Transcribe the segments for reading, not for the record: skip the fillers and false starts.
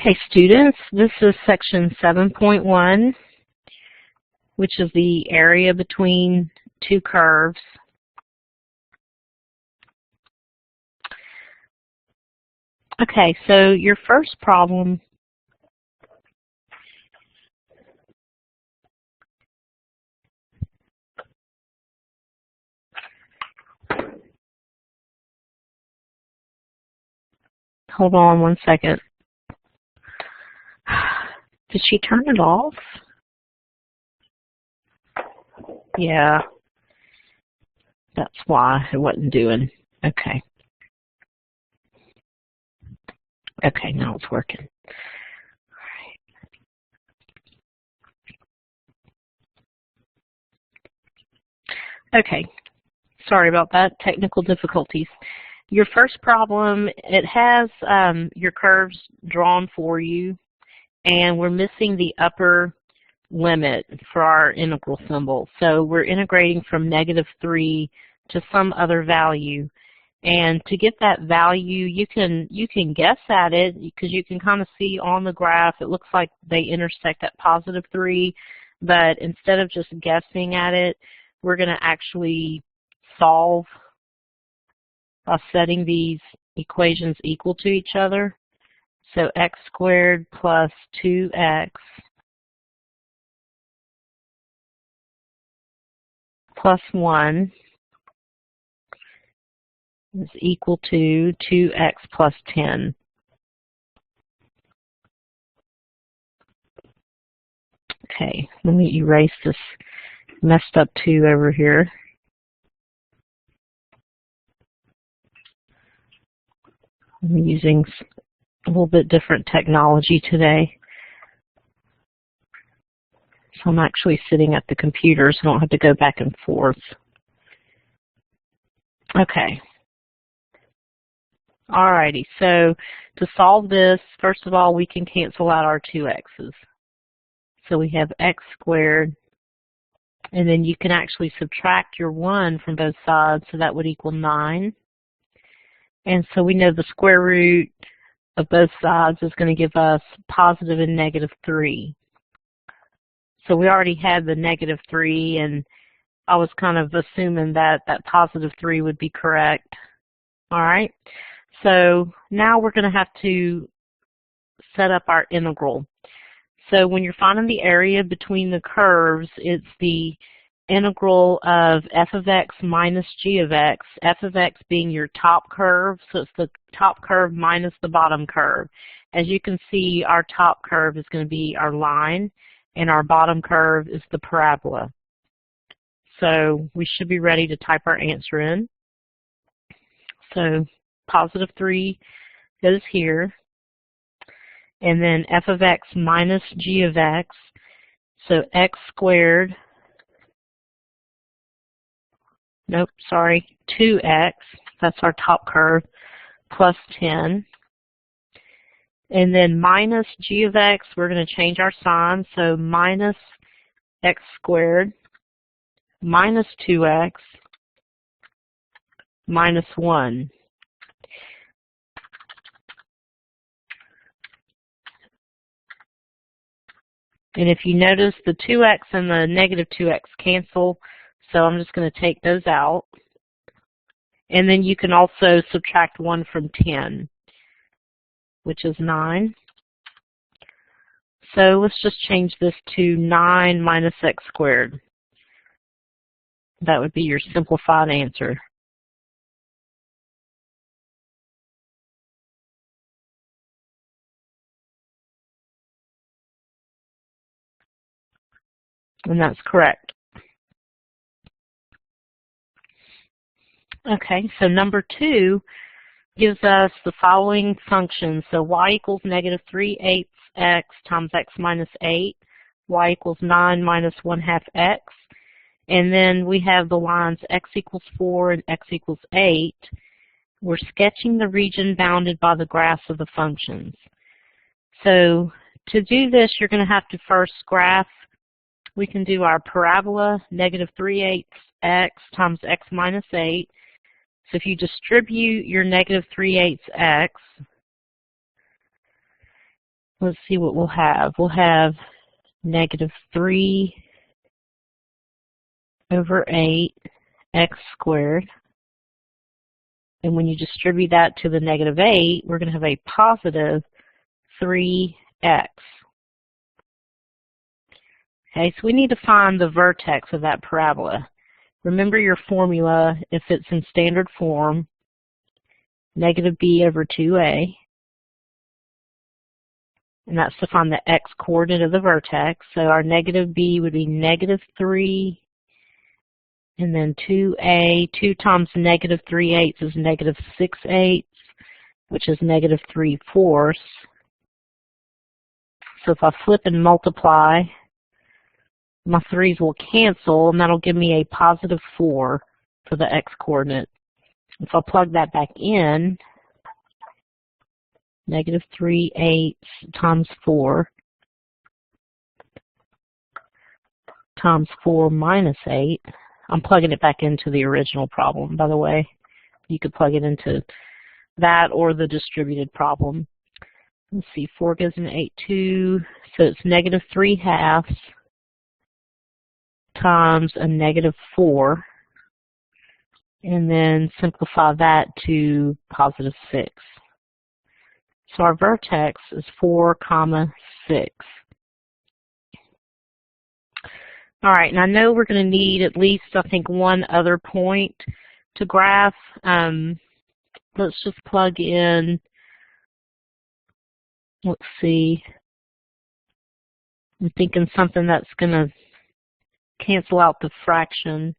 Okay, students, this is section 7.1, which is the area between two curves. Okay, so your first problem hold on one second. Did she turn it off? Yeah, that's why it wasn't doing. Okay. Okay, now it's working. Okay, sorry about that, technical difficulties. Your first problem, it has your curves drawn for you, and we're missing the upper limit for our integral symbol. So we're integrating from -3 to some other value. And to get that value, you can guess at it because you can kind of see on the graph, it looks like they intersect at +3, but instead of just guessing at it, we're going to actually solve by setting these equations equal to each other. So x squared plus 2x plus 1 is equal to 2x plus 10. Okay, let me erase this messed up 2 over here. I'm using a little bit different technology today. So I'm actually sitting at the computer, so I don't have to go back and forth. Okay. Alrighty, so to solve this, first of all, we can cancel out our 2x's. So we have x squared, and then you can actually subtract your 1 from both sides, so that would equal 9. And so we know the square root of both sides is going to give us positive and -3. So we already had the -3, and I was kind of assuming that that +3 would be correct. All right. So now we're going to have to set up our integral. So when you're finding the area between the curves, it's the integral of f of x minus g of x, f of x being your top curve, so it's the top curve minus the bottom curve. As you can see, our top curve is going to be our line, and our bottom curve is the parabola. So we should be ready to type our answer in. So +3 goes here, and then f of x minus g of x, so x squared, nope, sorry, 2x, that's our top curve, plus 10. And then minus g of x, we're going to change our sign, so minus x squared minus 2x minus 1. And if you notice, the 2x and the -2x cancel, so I'm just going to take those out. And then you can also subtract 1 from 10, which is 9. So let's just change this to 9 minus x squared. That would be your simplified answer. And that's correct. Okay, so number 2 gives us the following function. So y equals -3/8 x times x minus 8, y equals 9 minus 1/2 x, and then we have the lines x equals 4 and x equals 8. We're sketching the region bounded by the graphs of the functions. So to do this, you're going to have to first graph. We can do our parabola, -3/8 x times x minus 8. So if you distribute your -3/8 x, let's see what we'll have. We'll have negative 3 over 8 x squared. And when you distribute that to the negative 8, we're going to have a positive 3x. Okay, so we need to find the vertex of that parabola. Remember your formula, if it's in standard form, negative b over 2a. And that's to find the x-coordinate of the vertex. So our negative b would be negative 3, and then 2a. 2 times negative 3/8 is negative 6/8, which is negative 3/4. So if I flip and multiply, my 3's will cancel, and that'll give me a positive 4 for the x-coordinate. If I plug that back in, negative 3/8 times 4 times 4 minus 8. I'm plugging it back into the original problem, by the way. You could plug it into that or the distributed problem. Let's see, 4 goes into 8, 2, so it's negative 3/2 times a negative 4, and then simplify that to positive 6. So our vertex is 4, 6. All right, and I know we're going to need at least, I think, one other point to graph. Let's just plug in, let's see, I'm thinking something that's going to cancel out the fraction.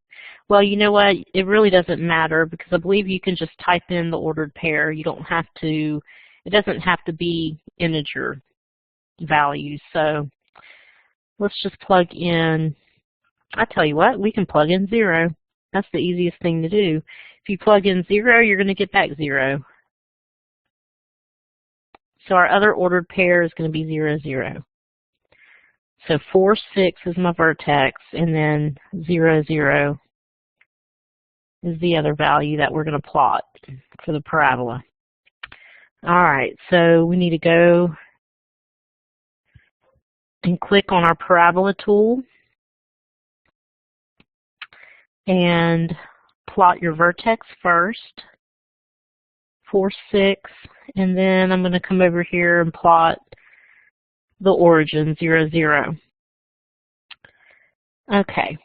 Well, you know what? It really doesn't matter because I believe you can just type in the ordered pair. You don't have to, it doesn't have to be integer values. So let's just plug in, I tell you what, we can plug in 0. That's the easiest thing to do. If you plug in 0, you're going to get back 0. So our other ordered pair is going to be 0, 0. So 4, 6 is my vertex, and then 0, 0 is the other value that we're going to plot for the parabola. All right, so we need to go and click on our parabola tool and plot your vertex first, 4, 6, and then I'm going to come over here and plot the origin, 0, 0. Okay,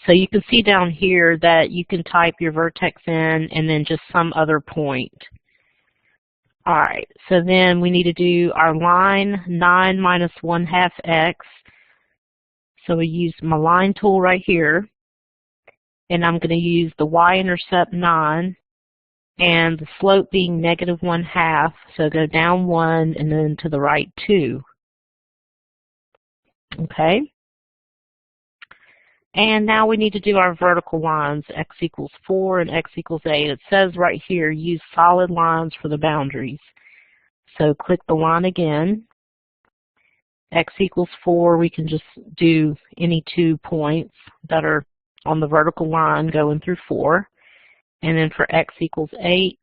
so you can see down here that you can type your vertex in and then just some other point. All right, so then we need to do our line 9 minus 1/2 x. So we use my line tool right here, and I'm going to use the y-intercept 9 and the slope being negative 1/2. So go down 1 and then to the right 2. Okay. And now we need to do our vertical lines, x equals 4 and x equals 8. It says right here, use solid lines for the boundaries. So click the line again. X equals 4, we can just do any 2 points that are on the vertical line going through 4. And then for x equals 8,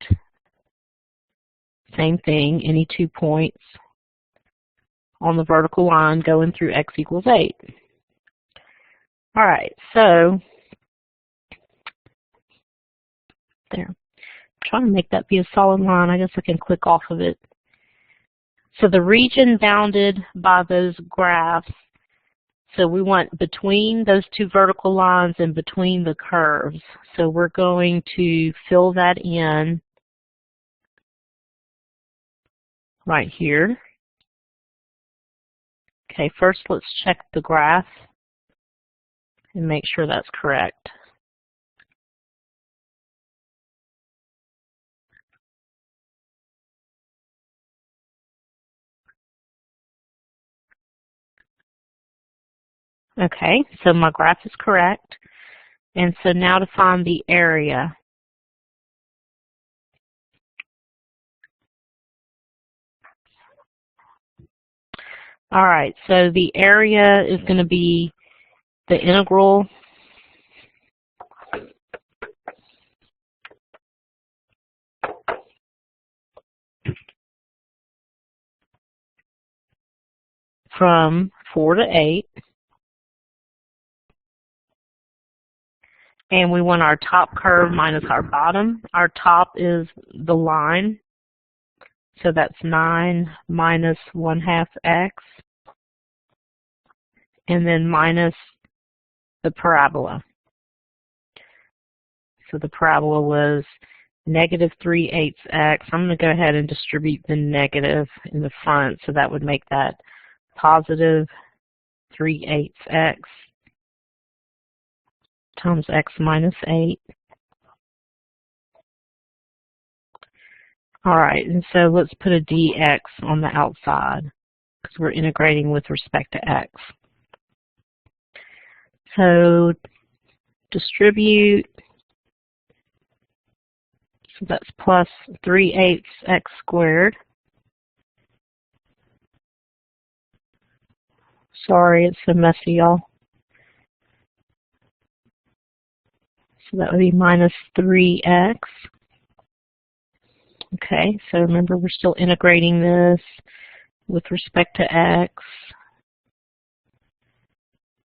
same thing, any 2 points on the vertical line going through x equals 8. All right, so there. I'm trying to make that be a solid line. I guess I can click off of it. So the region bounded by those graphs, so we want between those 2 vertical lines and between the curves. So we're going to fill that in right here. Okay, first let's check the graph and make sure that's correct. Okay, so my graph is correct. And so now to find the area. All right, so the area is going to be the integral from 4 to 8. And we want our top curve minus our bottom. Our top is the line, so that's 9 minus 1/2 x, and then minus the parabola. So the parabola was negative 3/8 x. I'm going to go ahead and distribute the negative in the front, so that would make that positive 3/8 x times x minus 8. All right, and so let's put a dx on the outside because we're integrating with respect to x. So distribute, so that's plus 3/8 x squared. Sorry, it's so messy, y'all. So that would be minus 3x. Okay, so remember we're still integrating this with respect to x.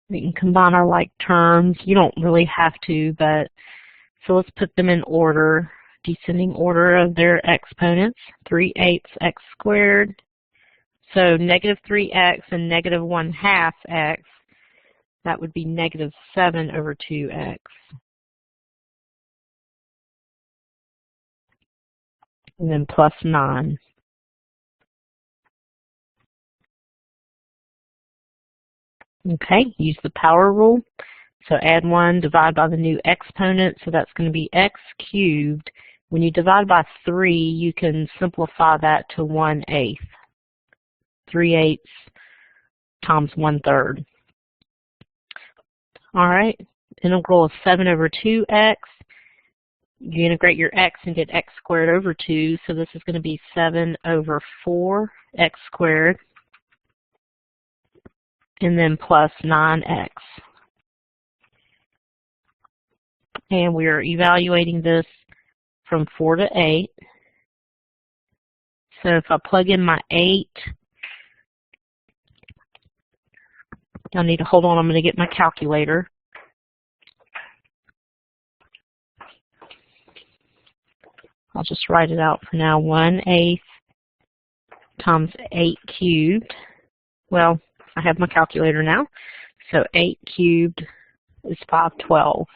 We can combine our like terms. You don't really have to, but so let's put them in order, descending order of their exponents. 3/8 x squared. So negative 3x and negative 1/2 x, that would be negative 7 over 2x. And then plus 9. Okay, use the power rule. So add 1, divide by the new exponent, so that's going to be x cubed. When you divide by 3, you can simplify that to 1/8. 3/8 times 1/3. All right, integral of 7 over 2x. You integrate your x and get x squared over 2, so this is going to be 7 over 4 x squared, and then plus 9x. And we are evaluating this from 4 to 8. So if I plug in my 8, y'all need to hold on, I'm going to get my calculator. I'll just write it out for now. 1/8 times 8 cubed. Well, I have my calculator now. So 8 cubed is 512.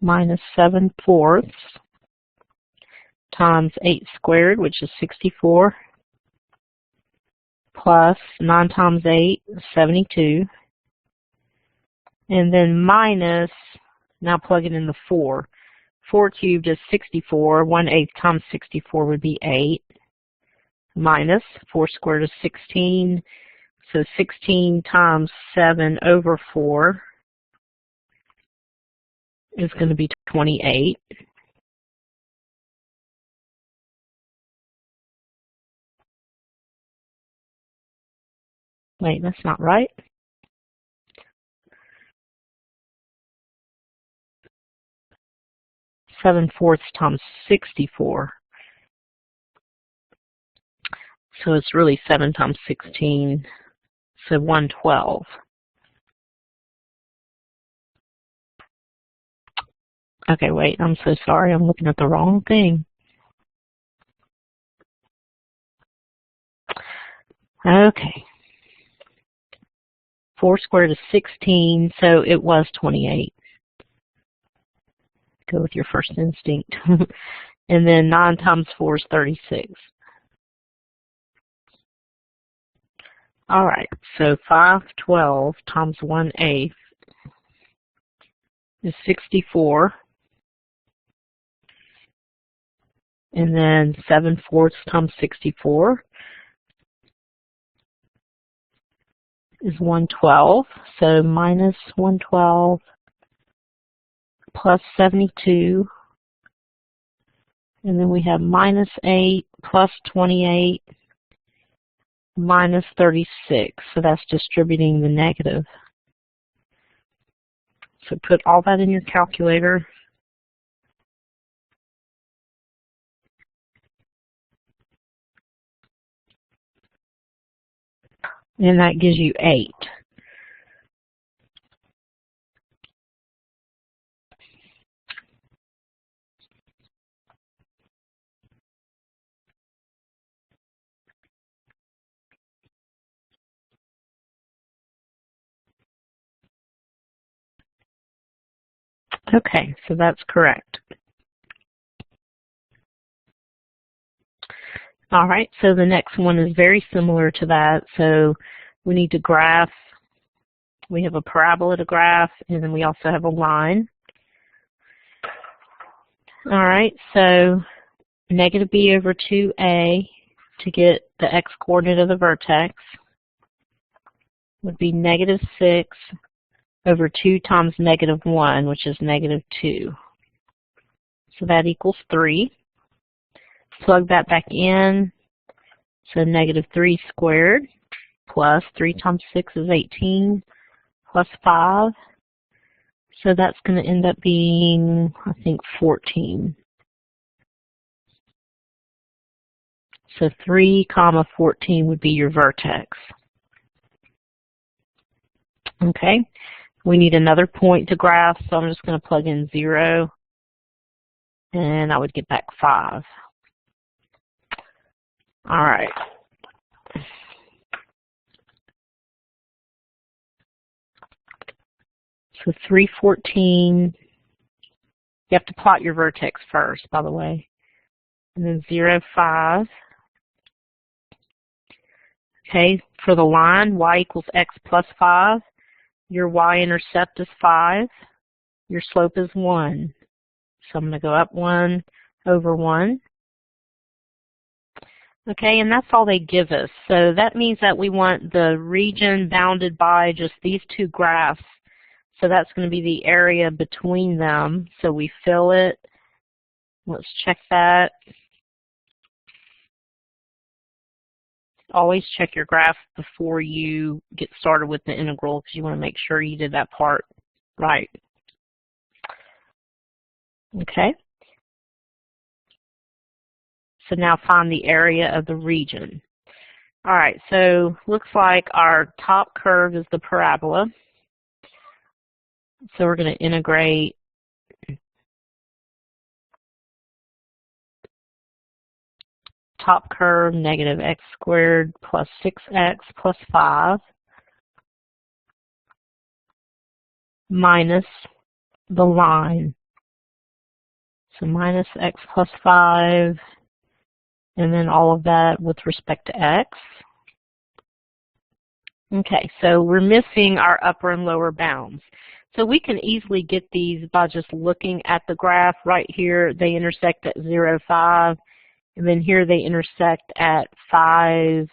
Minus 7/4 times 8 squared, which is 64, plus 9 times 8 is 72. And then minus, now plug it in the 4. 4 cubed is 64. 1/8 times 64 would be 8. Minus 4 squared is 16. So 16 times 7 over 4 is going to be 28. Wait, that's not right. Seven fourths times 64. So it's really 7 times 16, so 112. Okay, wait, I'm so sorry. I'm looking at the wrong thing. Okay. 4 squared is 16, so it was 28. Go with your first instinct. And then 9 times 4 is 36. All right, so 512 times 1/8 is 64. And then 7/4 times 64 is 112. So minus 112 plus 72. And then we have minus 8 plus 28 minus 36. So that's distributing the negative. So put all that in your calculator. and that gives you 8. Okay, so that's correct. All right, so the next one is very similar to that. So we need to graph. We have a parabola to graph, and then we also have a line. All right, so negative b over 2a to get the x-coordinate of the vertex would be negative 6 over 2 times negative 1, which is negative 2. So that equals 3. Plug that back in. So negative 3 squared plus 3 times 6 is 18 plus 5. So that's going to end up being, I think, 14. So 3 comma 14 would be your vertex. Okay, we need another point to graph, so I'm just going to plug in 0, and I would get back 5. All right. So 314, you have to plot your vertex first, by the way, and then 0, 5. Okay, for the line, y equals x plus 5. Your y-intercept is 5. Your slope is 1. So I'm going to go up 1 over 1. Okay, and that's all they give us. So that means that we want the region bounded by just these two graphs. So that's going to be the area between them. So we fill it. Let's check that. Always check your graph before you get started with the integral because you want to make sure you did that part right. Okay. So now find the area of the region. All right, so looks like our top curve is the parabola. So we're going to integrate top curve negative x squared plus 6x plus 5 minus the line. So minus x plus 5, and then all of that with respect to x. Okay, so we're missing our upper and lower bounds. So we can easily get these by just looking at the graph right here. They intersect at 0, 5, and then here they intersect at 5,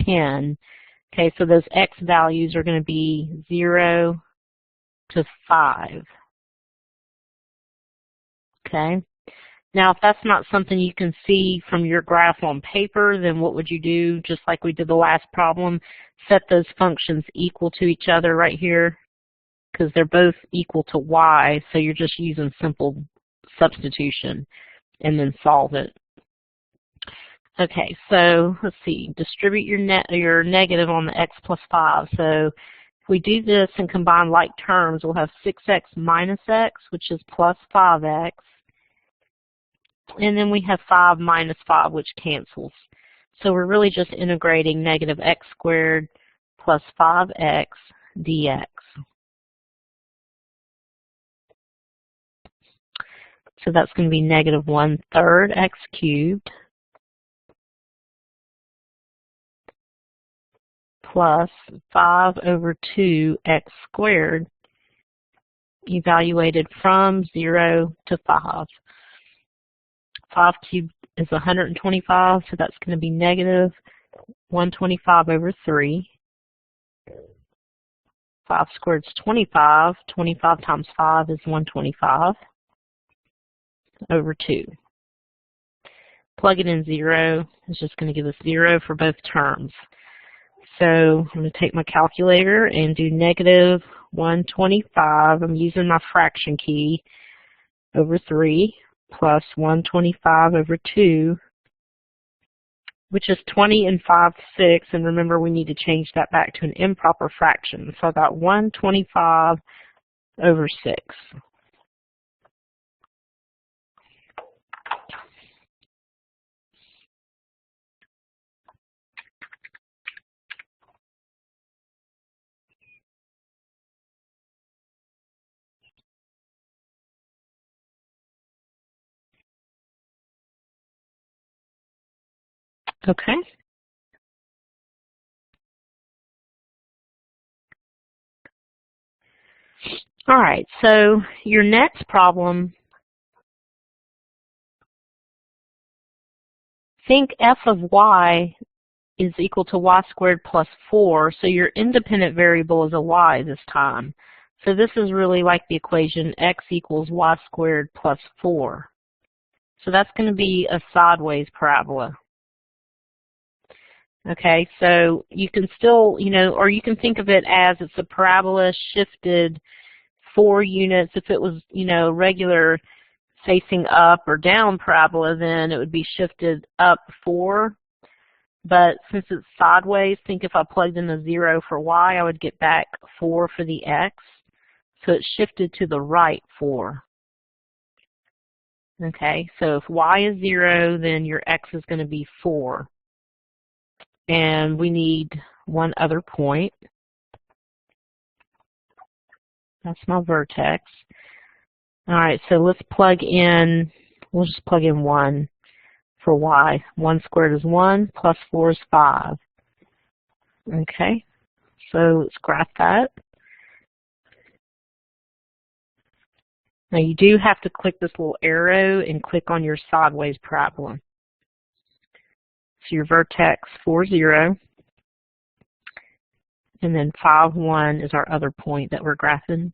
10. Okay, so those x values are going to be 0 to 5. Okay. Now, if that's not something you can see from your graph on paper, then what would you do? Just like we did the last problem, set those functions equal to each other right here, because they're both equal to y, so you're just using simple substitution, and then solve it. Okay, so let's see. Distribute your negative on the x plus 5. So if we do this and combine like terms, we'll have 6x minus x, which is plus 5x. And then we have 5 minus 5, which cancels. So we're really just integrating negative x squared plus 5x dx. So that's going to be negative 1/3 x cubed plus 5 over 2 x squared evaluated from 0 to 5. 5 cubed is 125, so that's going to be negative 125 over 3. 5 squared is 25. 25 times 5 is 125 over 2. Plug it in 0. It's just going to give us 0 for both terms. So I'm going to take my calculator and do negative 125. I'm using my fraction key over 3 plus 125 over 2 which is 20 and 5/6, and remember we need to change that back to an improper fraction. So I got 1/25/6. Okay. All right, so your next problem, think f of y is equal to y squared plus 4, so your independent variable is a y this time. So this is really like the equation x equals y squared plus 4. So that's going to be a sideways parabola. Okay, so you can still, or you can think of it as it's a parabola shifted 4 units. If it was, regular facing up or down parabola, then it would be shifted up 4. But since it's sideways, think if I plugged in a 0 for y, I would get back 4 for the x. So it's shifted to the right 4. Okay, so if y is 0, then your x is going to be 4. And we need one other point. That's my vertex. All right, so let's plug in, we'll just plug in 1 for y. 1 squared is 1, plus 4 is 5. Okay, so let's graph that. Now you do have to click this little arrow and click on your sideways parabola. So your vertex 4, 0, and then 5, 1 is our other point that we're graphing.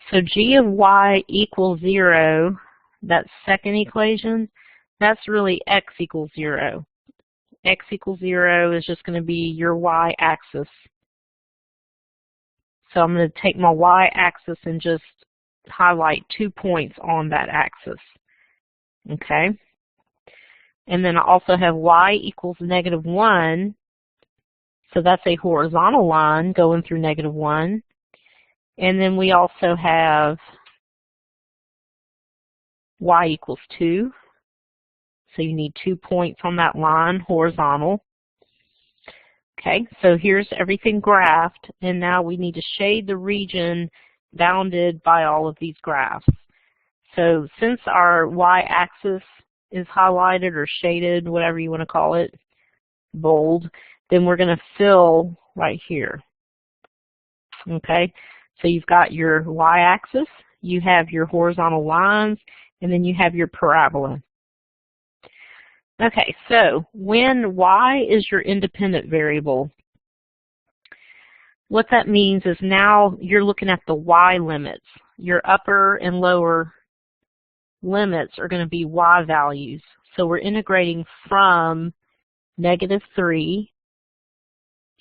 So g of y equals 0, that second equation, that's really x equals 0. X equals 0 is just going to be your y-axis. So I'm going to take my y-axis and just highlight 2 points on that axis. Okay? And then I also have y equals -1. So that's a horizontal line going through -1. And then we also have y equals 2. So you need 2 points on that line, horizontal. Okay, so here's everything graphed, and now we need to shade the region bounded by all of these graphs. So since our y-axis is highlighted or shaded, whatever you want to call it, bold, then we're going to fill right here. Okay, so you've got your y-axis, you have your horizontal lines, and then you have your parabola. Okay, so when y is your independent variable, what that means is now you're looking at the y limits. Your upper and lower limits are going to be y values. So we're integrating from -3,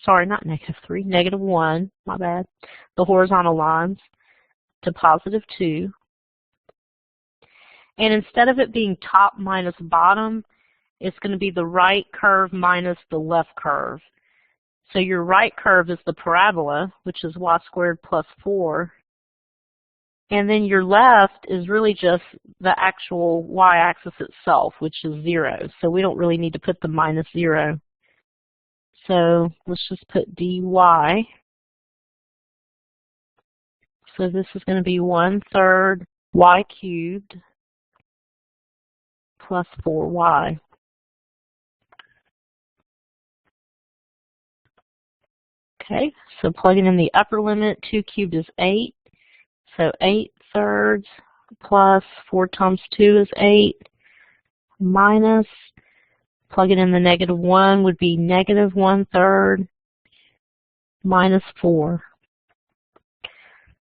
sorry, not -3, -1, my bad, the horizontal lines, to +2. And instead of it being top minus bottom, it's going to be the right curve minus the left curve. So your right curve is the parabola, which is y squared plus 4. And then your left is really just the actual y-axis itself, which is 0. So we don't really need to put the -0. So let's just put dy. So this is going to be 1/3 y cubed plus 4y. Okay, so plugging in the upper limit, 2 cubed is 8. So 8/3 plus 4 times 2 is 8, minus, plugging in the -1 would be -1/3 minus 4.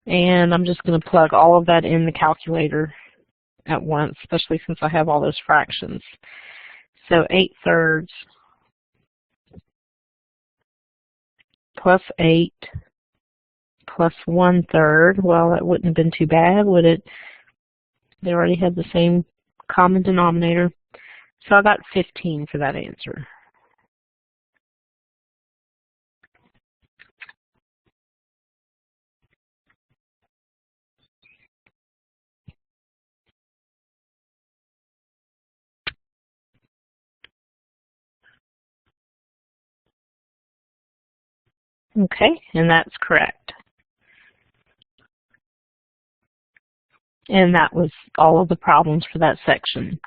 And I'm just going to plug all of that in the calculator at once, especially since I have all those fractions. So 8/3 plus 8 plus 1/3. Well, that wouldn't have been too bad, would it? They already had the same common denominator. So I got 15 for that answer. Okay, and that's correct. And that was all of the problems for that section.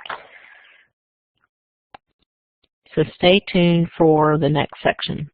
So stay tuned for the next section.